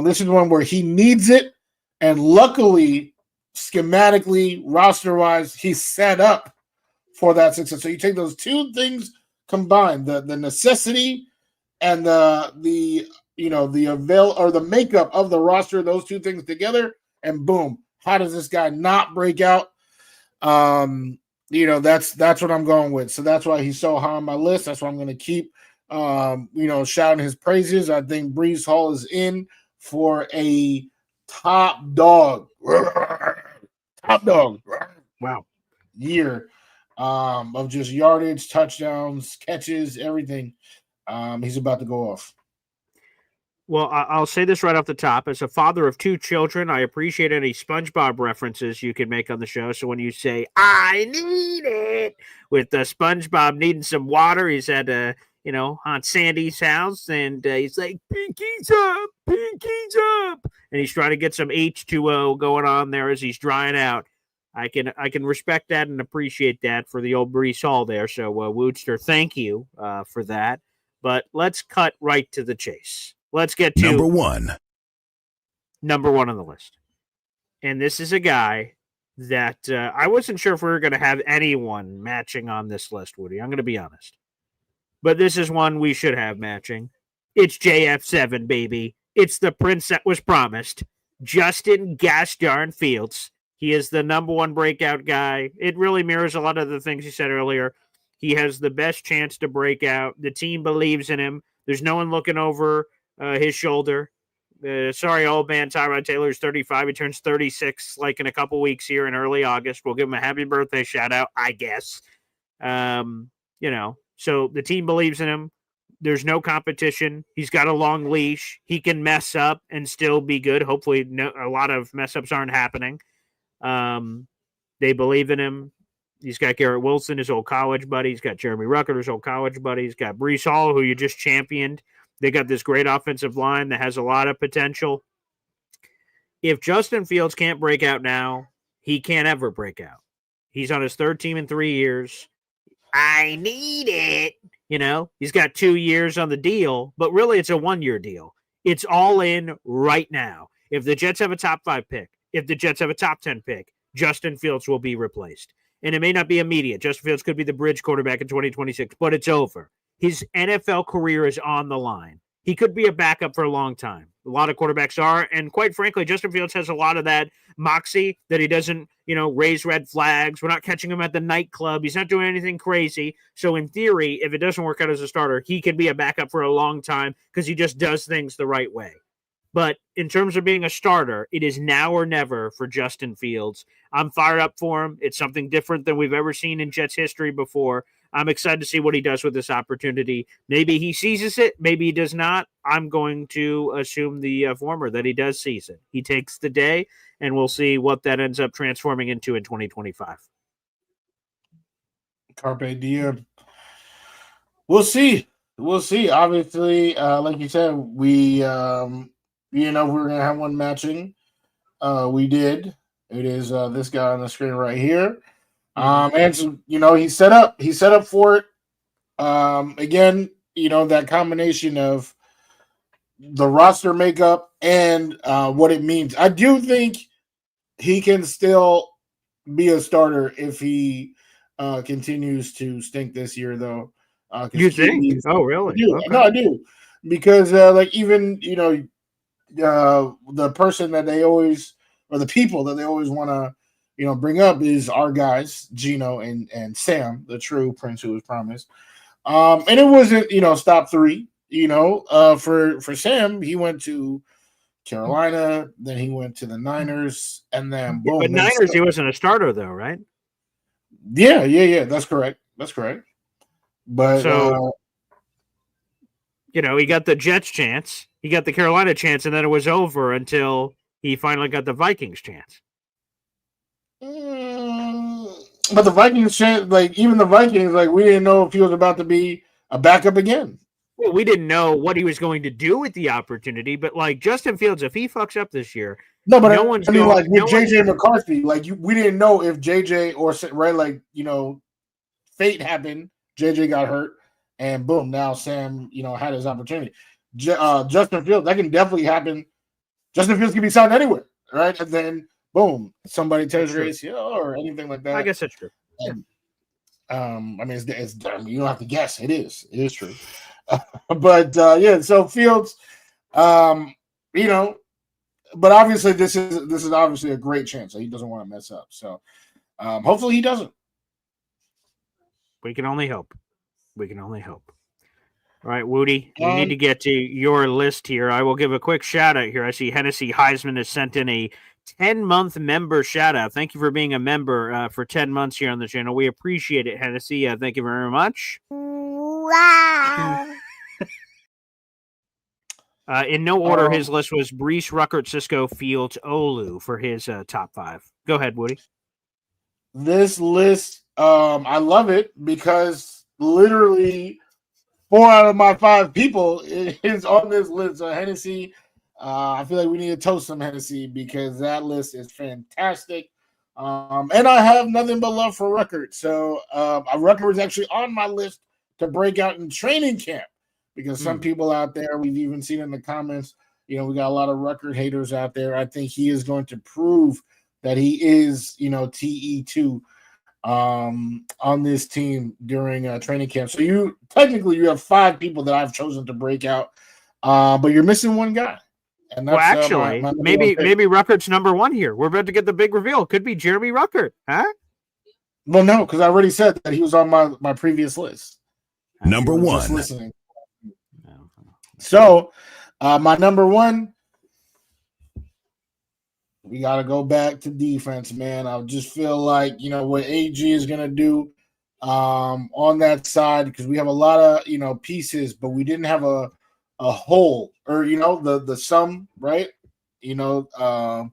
This is one where he needs it, and luckily, schematically, roster-wise, he's set up for that success. So you take those two things combined, the necessity and the avail or the makeup of the roster, those two things together, and boom, how does this guy not break out? That's what I'm going with. So that's why he's so high on my list. That's why I'm going to keep shouting his praises. I think Brees Hall is in for a top dog Wow. year of just yardage, touchdowns, catches, everything. He's about to go off. Well, I'll say this right off the top. As a father of 2 children, I appreciate any SpongeBob references you can make on the show. So when you say, I need it, with SpongeBob needing some water, he's at, Aunt Sandy's house, and he's like, pinkies up, and he's trying to get some H2O going on there as he's drying out. I can respect that and appreciate that for the old Brees Hall there. So, Woodster, thank you for that. But let's cut right to the chase. Let's get to number 1 on the list. And this is a guy that I wasn't sure if we were going to have anyone matching on this list, Woody. I'm going to be honest. But this is one we should have matching. It's JF7, baby. It's the prince that was promised. Justin Gosh darn Fields. He is the number 1 breakout guy. It really mirrors a lot of the things you said earlier. He has the best chance to break out. The team believes in him. There's no one looking over his shoulder. Sorry, old man Tyrod Taylor's 35. He turns 36 like in a couple weeks here in early August. We'll give him a happy birthday shout out, I guess. So the team believes in him. There's no competition. He's got a long leash. He can mess up and still be good. Hopefully a lot of mess ups aren't happening. They believe in him. He's got Garrett Wilson, his old college buddy. He's got Jeremy Ruckert, his old college buddy. He's got Brees Hall, who you just championed. They got this great offensive line that has a lot of potential. If Justin Fields can't break out now, he can't ever break out. He's on his 3rd team in 3 years. I need it. He's got 2 years on the deal, but really it's a 1-year deal. It's all in right now. If the Jets have a top 5 pick, if the Jets have a top 10 pick, Justin Fields will be replaced. and it may not be immediate. Justin Fields could be the bridge quarterback in 2026, but it's over. His NFL career is on the line. He could be a backup for a long time. A lot of quarterbacks are, and quite frankly, Justin Fields has a lot of that moxie that he doesn't, raise red flags. We're not catching him at the nightclub. He's not doing anything crazy. So in theory, if it doesn't work out as a starter, he could be a backup for a long time because he just does things the right way. But in terms of being a starter, it is now or never for Justin Fields. I'm fired up for him. It's something different than we've ever seen in Jets history before. I'm excited to see what he does with this opportunity. Maybe he seizes it. Maybe he does not. I'm going to assume the former, that he does seize it. He takes the day, and we'll see what that ends up transforming into in 2025. Carpe diem. We'll see. Obviously, like you said, we we're gonna have one matching. We did. It is this guy on the screen right here. And so, he set up for it. Again, that combination of the roster makeup and what it means. I do think he can still be a starter if he continues to stink this year, though. You think? Oh, really? I do. Okay. No, I do. Because even the person that they always, or the people that they always want to bring up is our guys, Gino and Sam, the true prince who was promised. And it wasn't, stop three, for Sam, he went to Carolina, then he went to the Niners, and then boom. But Niners, he wasn't a starter though, right? Yeah. That's correct. But so, he got the Jets chance, he got the Carolina chance, and then it was over until he finally got the Vikings chance. But the Vikings chance, even the Vikings, we didn't know if he was about to be a backup again. Well, we didn't know what he was going to do with the opportunity, but Justin Fields, if he fucks up this year, with JJ McCarthy, we didn't know if JJ fate happened, JJ got hurt, and boom, now Sam, had his opportunity. Justin Fields, that can definitely happen. Justin Fields can be signed anywhere, right? And then boom, somebody tears your ACL or anything like that. I guess that's true. And, it's you don't have to guess. It is true. But so Fields, but obviously this is obviously a great chance. So he doesn't want to mess up. So hopefully he doesn't. We can only hope. All right, Wudi, we need to get to your list here. I will give a quick shout out here. I see Hennessy Heisman has sent in a 10-month member shout out. Thank you for being a member for 10 months here on the channel. We appreciate it, Hennessy. Thank you very much. Wow. In no order, his list was Brees, Ruckert, Cisco, Fields, Olu for his top 5. Go ahead, Woody. This list, I love it because literally 4 out of my 5 people is on this list. So Hennessy, I feel like we need to toast some Hennessy because that list is fantastic. And I have nothing but love for Ruckert. So Ruckert was actually on my list to break out in training camp because some people out there, we've even seen in the comments, we got a lot of Ruckert haters out there. I think he is going to prove that he is, TE2 on this team during training camp. So you have 5 people that I've chosen to break out, but you're missing one guy. And that's, actually, maybe Ruckert's number 1 here. We're about to get the big reveal. Could be Jeremy Ruckert, huh? Well, no, because I already said that he was on my previous list. Number 1. So, my number 1, we got to go back to defense, man. I just feel like, what AG is going to do on that side, because we have a lot of, pieces, but we didn't have a whole, or, the sum, right? The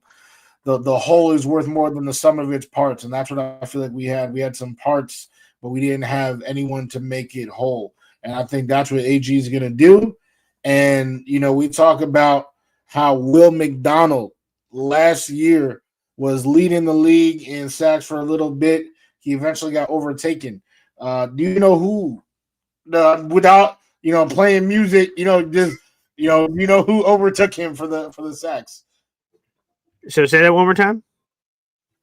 whole is worth more than the sum of its parts. And that's what I feel like we had. We had some parts, but we didn't have anyone to make it whole. And I think that's what AG is going to do. And, we talk about how Will McDonald last year was leading the league in sacks for a little bit. He eventually got overtaken. Do you know who, without, playing music, just, who overtook him for the sacks? So say that one more time.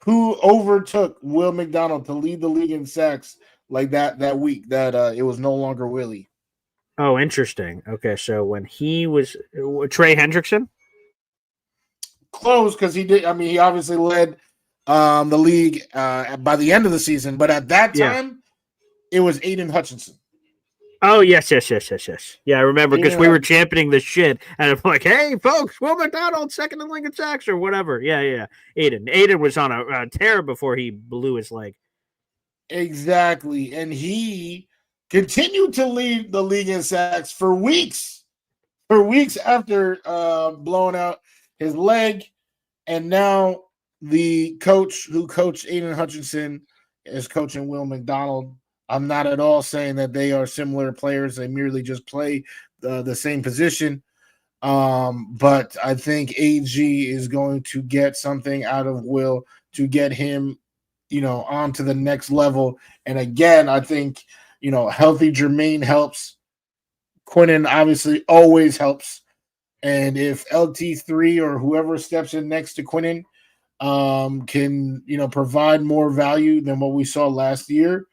who overtook Will McDonald to lead the league in sacks like that week that it was no longer Willie. Oh, interesting. Okay, so when he was Trey Hendrickson? Close, because he did. I mean, he obviously led the league by the end of the season, but at that time, it was Aiden Hutchinson. Oh, yes. Yeah, I remember because we were Aiden championing the shit, and I'm like, hey, folks, Will McDonald, second in Lincoln Sacks or whatever. Yeah. Aiden was on a tear before he blew his leg. Exactly, and he continued to lead the league in sacks for weeks after blowing out his leg, and now the coach who coached Aiden Hutchinson is coaching Will McDonald. I'm not at all saying that they are similar players. They merely just play the same position. But I think AG is going to get something out of Will to get him, on to the next level. And again, I think, healthy Jermaine helps. Quinnen obviously always helps. And if LT3 or whoever steps in next to Quinnen can, provide more value than what we saw last year,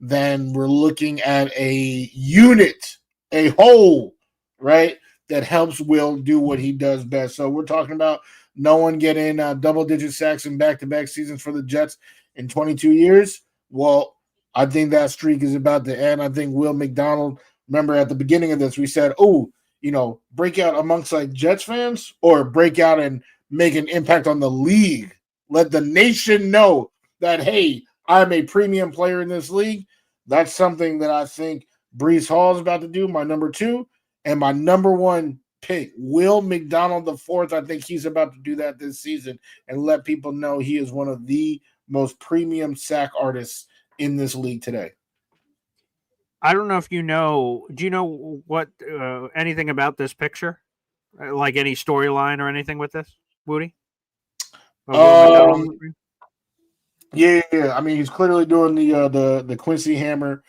then we're looking at a unit, a whole, right, that helps Will do what he does best. So we're talking about no one getting double-digit sacks in back-to-back seasons for the Jets in 22 years. Well, I think that streak is about to end. I think Will McDonald, remember at the beginning of this, we said, breakout amongst like Jets fans or breakout and make an impact on the league. Let the nation know that, hey, I'm a premium player in this league. That's something that I think Brees Hall is about to do, my number 2. And my number 1 pick, Will McDonald IV. I think he's about to do that this season and let people know he is one of the most premium sack artists in this league today. I don't know if you know. Do you know what anything about this picture? Like any storyline or anything with this, Woody? Yeah. I mean, he's clearly doing the Quincy Hammer.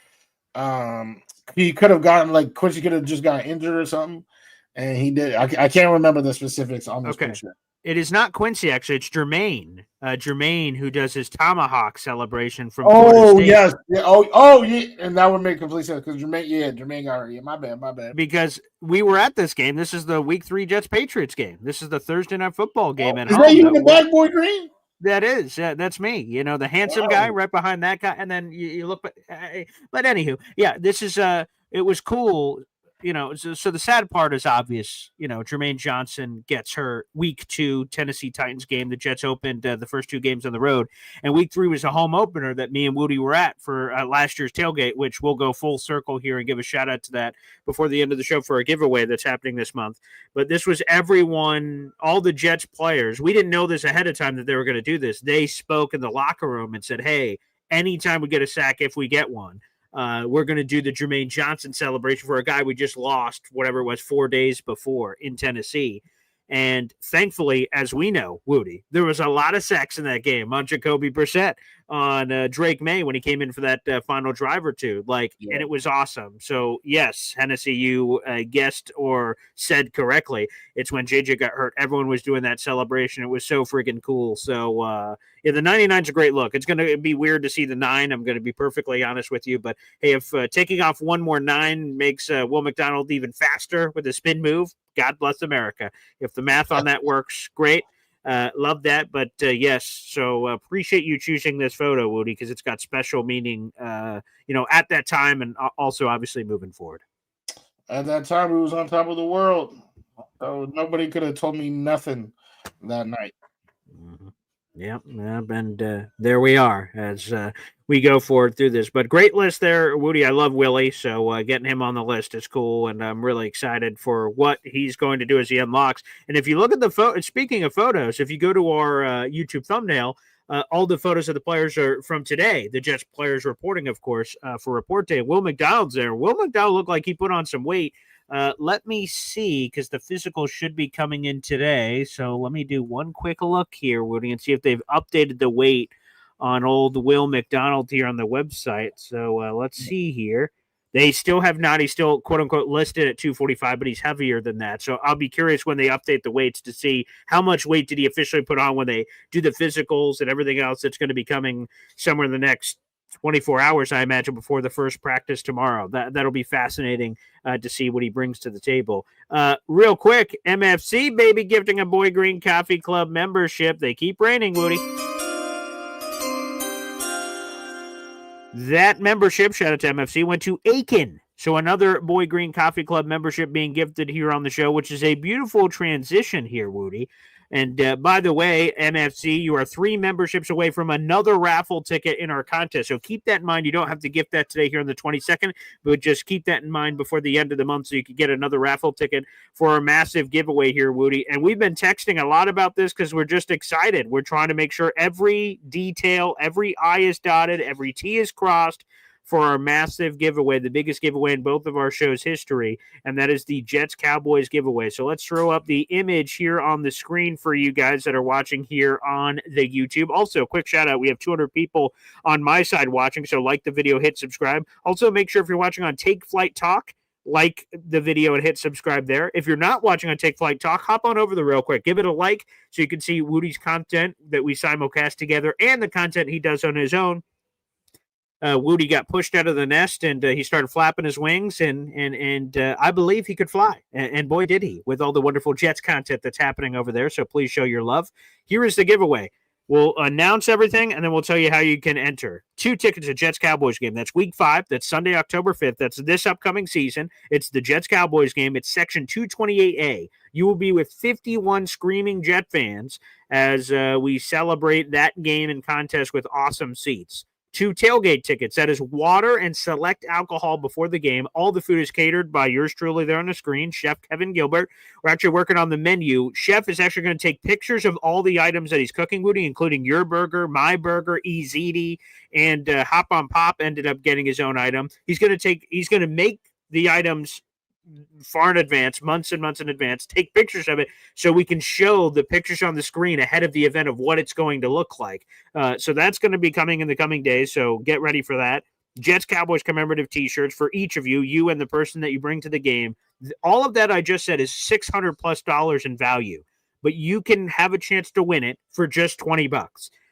He could have gotten like Quincy could have just got injured or something, and he did. I can't remember the specifics on this picture. It is not Quincy, actually. It's Jermaine. Jermaine, who does his tomahawk celebration from Florida State. Yes. Yeah. Yeah. And that would make complete sense because Jermaine got her. Yeah, my bad. Because we were at this game. This is the Week 3 Jets-Patriots game. This is the Thursday Night Football game at home. Is that you in the back, Boy Green? That is. That's me. The handsome guy right behind that guy. And then you look. But anywho, yeah, this is it was cool. So the sad part is obvious. Jermaine Johnson gets hurt. Week 2 Tennessee Titans game. The Jets opened the first 2 games on the road, and Week 3 was a home opener that me and Woody were at for last year's tailgate, which we'll go full circle here and give a shout out to that before the end of the show for a giveaway that's happening this month. But this was everyone, all the Jets players. We didn't know this ahead of time that they were going to do this. They spoke in the locker room and said, "Hey, anytime we get a sack, if we get one." We're going to do the Jermaine Johnson celebration for a guy we just lost, whatever it was, 4 days before in Tennessee. And thankfully, as we know, Woody, there was a lot of sacks in that game on Jacoby Brissett, on Drake May when he came in for that final drive or two. And it was awesome. So, yes, Hennessy, you guessed or said correctly. It's when JJ got hurt. Everyone was doing that celebration. It was so freaking cool. So, the 99's a great look. It's going to be weird to see the 9. I'm going to be perfectly honest with you. But, hey, if taking off one more 9 makes Will McDonald even faster with a spin move, God bless America. If the math on that works, great. Love that. But, yes, so appreciate you choosing this photo, Woody, because it's got special meaning, at that time and also obviously moving forward. At that time, we was on top of the world. So nobody could have told me nothing that night. Mm-hmm. Yep, and there we are as we go forward through this. But great list there, Woody. I love Willie, so getting him on the list is cool, and I'm really excited for what he's going to do as he unlocks. And if you look at the photo, speaking of photos, if you go to our YouTube thumbnail, all the photos of the players are from today. The Jets players reporting, of course, for report day. Will McDonald's there. Will McDonald looked like he put on some weight. Let me see, because the physical should be coming in today. So let me do one quick look here, Woody, and see if they've updated the weight on old Will McDonald here on the website. So let's see here. They still have not. He's still, quote unquote, listed at 245, but he's heavier than that. So I'll be curious when they update the weights to see how much weight did he officially put on when they do the physicals and everything else that's going to be coming somewhere in the next 24 hours, I imagine, before the first practice tomorrow. That'll be fascinating to see what he brings to the table. Real quick, MFC, baby, gifting a Boy Green Coffee Club membership. They keep raining, Woody. That membership, shout out to MFC, went to Aiken. So another Boy Green Coffee Club membership being gifted here on the show, which is a beautiful transition here, Woody. And by the way, MFC, you are 3 memberships away from another raffle ticket in our contest. So keep that in mind. You don't have to gift that today here on the 22nd, but just keep that in mind before the end of the month so you can get another raffle ticket for our massive giveaway here, Woody. And we've been texting a lot about this because we're just excited. We're trying to make sure every detail, every I is dotted, every T is crossed for our massive giveaway, the biggest giveaway in both of our shows' history, and that is the Jets-Cowboys giveaway. So let's throw up the image here on the screen for you guys that are watching here on the YouTube. Also, quick shout-out, we have 200 people on my side watching, so like the video, hit subscribe. Also, make sure if you're watching on Take Flight Talk, like the video and hit subscribe there. If you're not watching on Take Flight Talk, hop on over there real quick. Give it a like so you can see Woody's content that we simulcast together and the content he does on his own. Woody got pushed out of the nest and he started flapping his wings and I believe he could fly. And boy, did he, with all the wonderful Jets content that's happening over there. So please show your love. Here is the giveaway. We'll announce everything and then we'll tell you how you can enter. 2 tickets to Jets-Cowboys game. That's week 5. That's Sunday, October 5th. That's this upcoming season. It's the Jets-Cowboys game. It's section 228A. You will be with 51 screaming Jet fans as we celebrate that game and contest with awesome seats. 2 tailgate tickets. That is water and select alcohol before the game. All the food is catered by yours truly there on the screen, Chef Kevin Gilbert. We're actually working on the menu. Chef is actually going to take pictures of all the items that he's cooking, Woody, including your burger, my burger, EZD, and Hop on Pop ended up getting his own item. He's going to make the items far in advance, months and months in advance, take pictures of it so we can show the pictures on the screen ahead of the event of what it's going to look like. So that's going to be coming in the coming days, so get ready for that. Jets-Cowboys commemorative t-shirts for each of you, you and the person that you bring to the game. All of that I just said is $600+ in value, but you can have a chance to win it for just $20.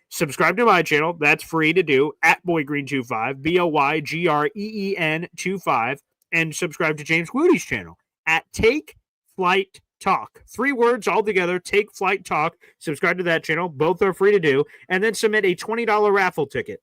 Subscribe to my channel. That's free to do at BoyGreen25, BoyGreen25, and subscribe to James Woody's channel at Take Flight Talk. 3 words all together, Take Flight Talk. Subscribe to that channel. Both are free to do. And then submit a $20 raffle ticket.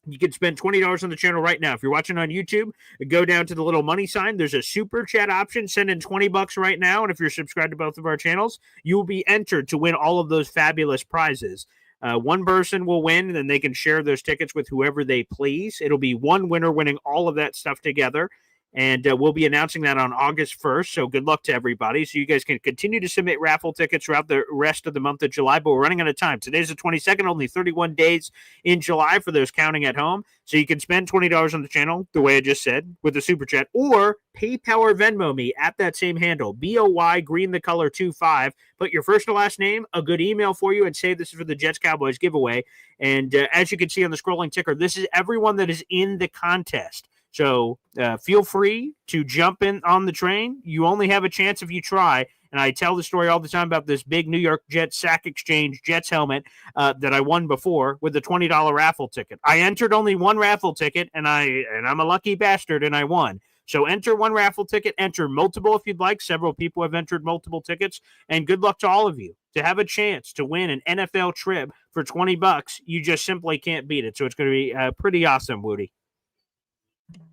You can spend $20 on the channel right now. If you're watching on YouTube, go down to the little money sign. There's a super chat option. Send in $20 right now. And if you're subscribed to both of our channels, you will be entered to win all of those fabulous prizes. One person will win, and then they can share those tickets with whoever they please. It'll be one winner winning all of that stuff together. And we'll be announcing that on August 1st. So good luck to everybody. So you guys can continue to submit raffle tickets throughout the rest of the month of July. But we're running out of time. Today's the 22nd, only 31 days in July for those counting at home. So you can spend $20 on the channel, the way I just said, with a super chat, or PayPal or Venmo me at that same handle, BOY Green the Color 25. Put your first and last name, a good email for you, and say this is for the Jets-Cowboys giveaway. And as you can see on the scrolling ticker, this is everyone that is in the contest. So feel free to jump in on the train. You only have a chance if you try. And I tell the story all the time about this big New York Jets Sack Exchange Jets helmet that I won before with a $20 raffle ticket. I entered only one raffle ticket, and I'm a lucky bastard, and I won. So enter one raffle ticket, enter multiple if you'd like. Several people have entered multiple tickets, and good luck to all of you. To have a chance to win an NFL trip for $20, you just simply can't beat it. So it's going to be pretty awesome, Woody.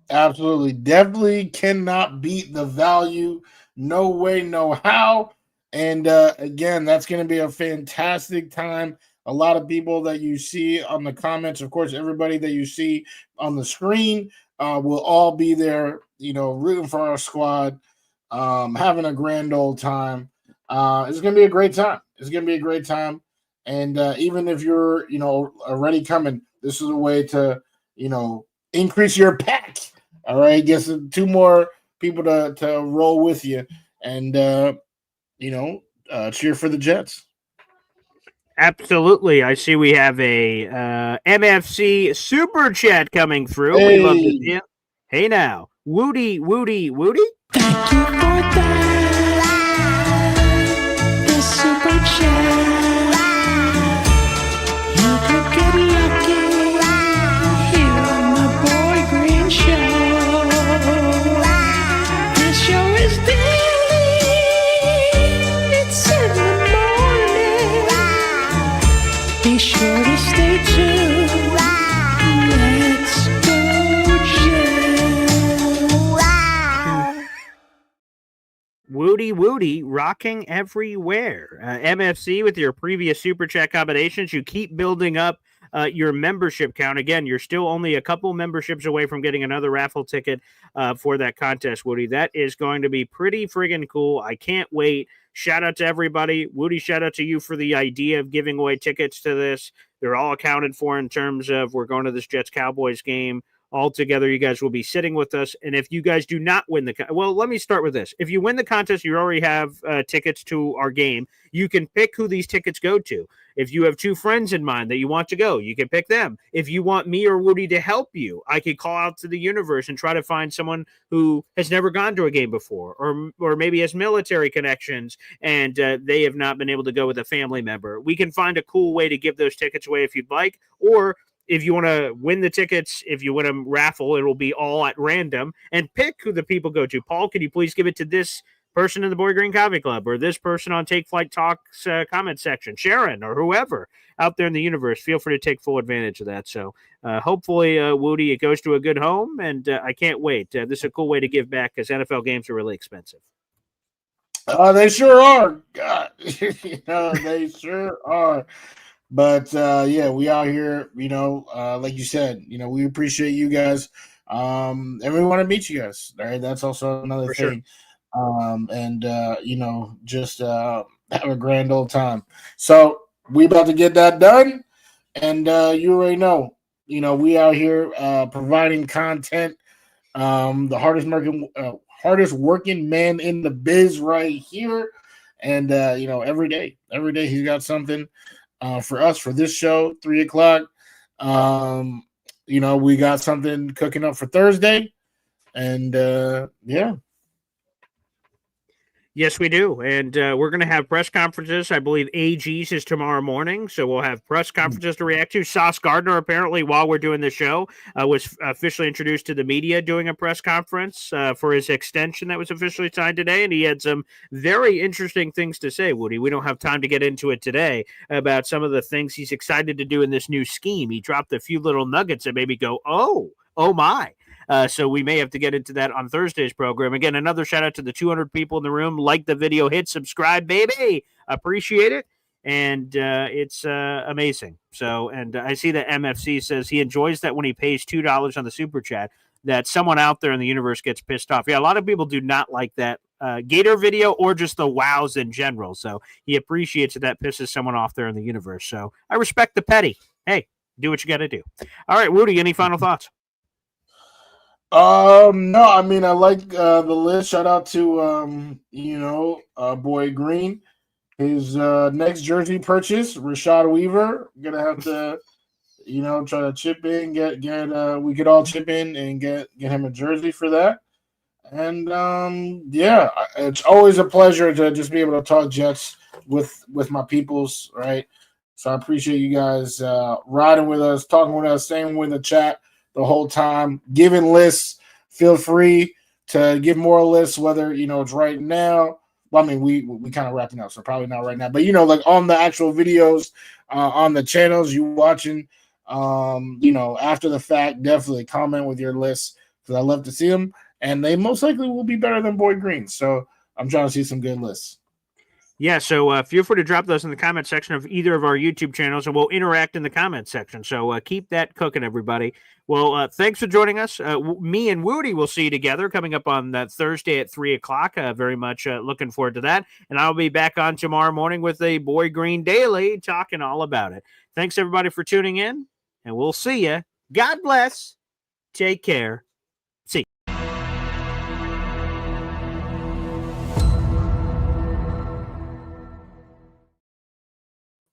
Absolutely. Definitely cannot beat the value. No way, no how. And again, that's going to be a fantastic time. A lot of people that you see on the comments, of course, everybody that you see on the screen will all be there, rooting for our squad, having a grand old time. It's going to be a great time. It's going to be a great time. And even if you're, already coming, this is a way to, increase your pack. All right, get 2 more people to roll with you, and cheer for the Jets. Absolutely. I see we have a MFC super chat coming through. Hey. We love to see it. Hey now, Wudi. Thank you for that. The super chat. You could get lucky here on the Boy Green Show. This show is daily. It's in the morning. Be sure to stay tuned. Let's go, Wudi, rocking everywhere. MFC with your previous super chat combinations. You keep building up your membership count. Again, you're still only a couple memberships away from getting another raffle ticket for that contest, Wudi. That is going to be pretty friggin' cool. I can't wait. Shout out to everybody. Wudi, shout out to you for the idea of giving away tickets to this. They're all accounted for in terms of we're going to this Jets-Cowboys game. All together, you guys will be sitting with us. And if you guys do not win well, let me start with this. If you win the contest, you already have tickets to our game. You can pick who these tickets go to. If you have two friends in mind that you want to go, you can pick them. If you want me or Wudi to help you, I could call out to the universe and try to find someone who has never gone to a game before, or maybe has military connections and they have not been able to go with a family member. We can find a cool way to give those tickets away if you'd like, or if you want to win the tickets, if you win a raffle, it will be all at random, and pick who the people go to. Paul, can you please give it to this person in the Boy Green Coffee Club, or this person on Take Flight Talks comment section, Sharon, or whoever out there in the universe? Feel free to take full advantage of that. So hopefully, Wudi, it goes to a good home, and I can't wait. This is a cool way to give back because NFL games are really expensive. They sure are. God, they sure are. But yeah, we out here, like you said, we appreciate you guys. And we want to meet you guys. Right? That's also another thing. Sure. Just have a grand old time. So we about to get that done. And you already know, we out here providing content. The hardest working man in the biz right here. And every day he's got something for us for this show, 3:00. We got something cooking up for Thursday, and yeah. Yes, we do. And we're going to have press conferences. I believe AG's is tomorrow morning. So we'll have press conferences to react to. Sauce Gardner, apparently, while we're doing the show, was officially introduced to the media doing a press conference for his extension that was officially signed today. And he had some very interesting things to say, Wudi. We don't have time to get into it today about some of the things he's excited to do in this new scheme. He dropped a few little nuggets that maybe go, oh my. So we may have to get into that on Thursday's program. Again, another shout out to the 200 people in the room. Like the video, hit subscribe, baby. Appreciate it. And it's amazing. So, and I see that MFC says he enjoys that when he pays $2 on the super chat, that someone out there in the universe gets pissed off. Yeah, a lot of people do not like that Gator video or just the wows in general. So he appreciates that pisses someone off there in the universe. So I respect the petty. Hey, do what you got to do. All right, Wudi, any final thoughts? No, I mean, I like the list. Shout out to Boy Green. His next jersey purchase, Rashad Weaver. Gonna have to, try to chip in, get we could all chip in and get him a jersey for that. And yeah, it's always a pleasure to just be able to talk Jets with my peoples, right? So I appreciate you guys riding with us, talking with us, staying with the chat the whole time, giving lists. Feel free to give more lists, whether it's right now. Well, I mean, we kind of wrapping up, so probably not right now. But like on the actual videos, on the channels you watching, after the fact, definitely comment with your lists because I love to see them, and they most likely will be better than Boy Green. So I'm trying to see some good lists. Yeah, so feel free to drop those in the comment section of either of our YouTube channels, and we'll interact in the comment section. So keep that cooking, everybody. Well, thanks for joining us. Me and Wudi will see you together coming up on that Thursday at 3:00. Very much looking forward to that. And I'll be back on tomorrow morning with a Boy Green Daily talking all about it. Thanks, everybody, for tuning in, and we'll see you. God bless. Take care.